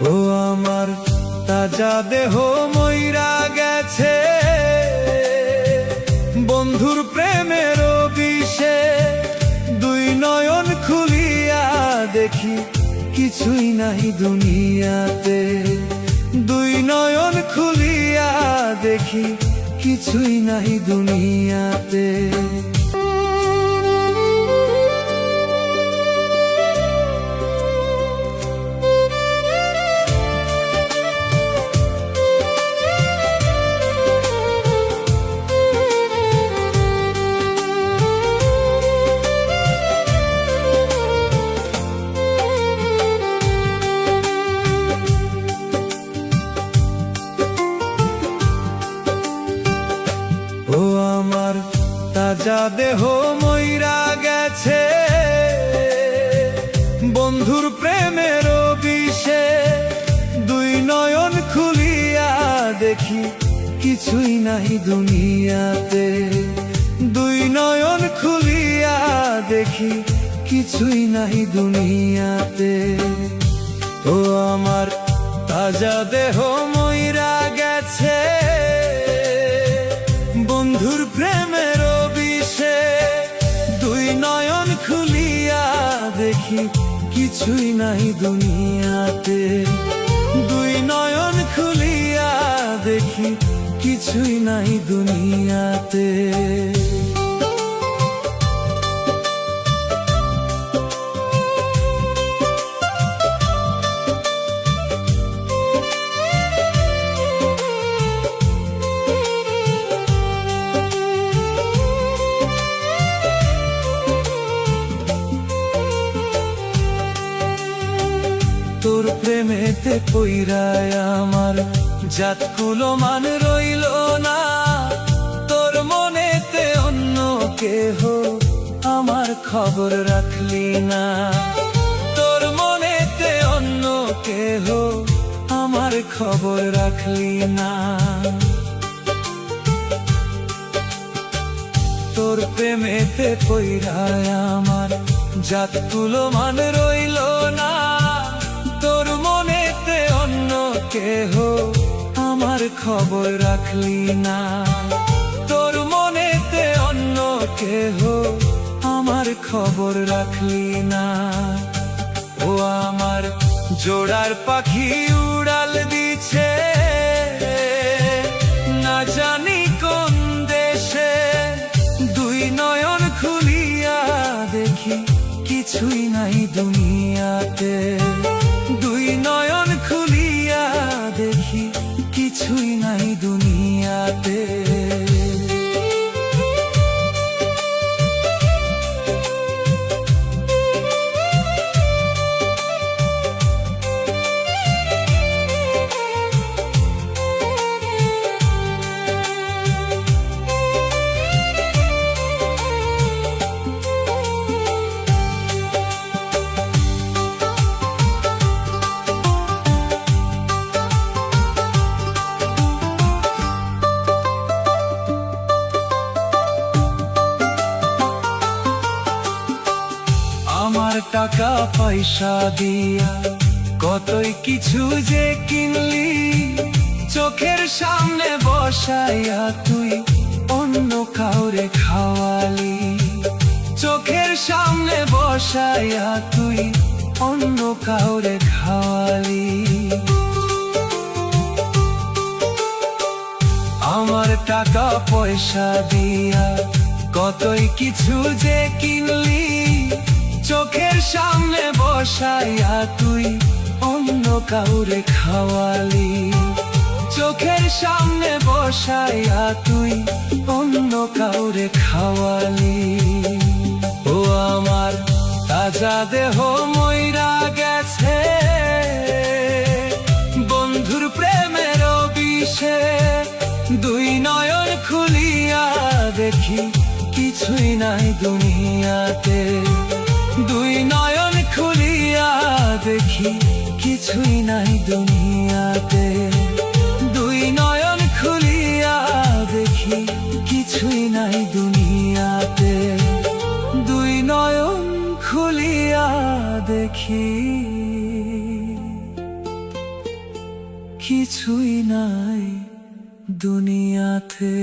ও আমার তাজা দেহ মইরা গেছে বন্ধুর প্রেমের বিষে। দুই নয়ন খুলিয়া দেখি কিছুই নাই দুনিয়াতে। দুই নয়ন খুলিয়া দেখি কিছুই নাই দুনিয়াতে। ও আমার তাজা দেহ মইরা গেছে বন্ধুর প্রেমের বিষে। দুই নয়ন খুলিয়া দেখি কিছুই নাই দুনিয়াতে। দুই নয়ন খুলিয়া দেখি কিছুই নাই দুনিয়াতে। ও আমার তাজা দেহ মইরা গেছে বন্ধুর প্রেমের বিষে। দুই নয়ন খুলিয়া দেখি কিছুই নাই দুনিয়াতে। দুই নয়ন খুলিয়া দেখি কিছুই নাই দুনিয়াতে। তোর প্রেমেতে পইরায় আমার জাতকুলো মান রইল না। তোর মনেতে অন্য কেহ আমার খবর রাখলি না। তোর মনেতে অন্য কেহ আমার খবর রাখলি না। তোর প্রেমেতে পইরায় আমার জাতকুলো মান রইল না। তোর মনেতে অন্য কেহ আমার খবর রাখলি না। তোর মনেতে অন্য কেহ আমার খবর রাখলি না। ও আমার জোড়ার পাখি উড়াল দিছে না জানি কোন দেশে। দুই নয়ন খুলিয়া দেখি কিছুই নাই দুনিয়াতে। দুই নয়ন খুলিয়া দেখি কিছুই নাই দুনিয়াতে। আমার টাকা পয়সা দিয়া কতই কিছু যে কিনলি। চোখের সামনে বসাইয়া তুই অন্য কাউরে খাওয়ালি। চোখের সামনে বসাইয়া তুই অন্য কাউরে খাওয়ালি। আমার টাকা পয়সা দিয়া কতই কিছু যে কিনলি। চোখের সামনে বসাইয়া তুই অন্য কাউরে খাওয়ালি। চোখের সামনে বসাইয়া তুই অন্য কাউরে খাওয়ালি। ও আমার তাজা দেহ মইরা গেছে বন্ধুর প্রেমের বিষে। দুই নয়ন খুলিয়া দেখি কিছুই নাই দুনিয়াতে। দুই নয়ন খুলিয়া দেখি কিছুই নাই দুনিয়াতে। দুই নয়ন খুলিয়া দেখি কিছুই নাই দুনিয়াতে। দুই নয়ন খুলিয়া দেখি কিছুই নাই দুনিয়াতে।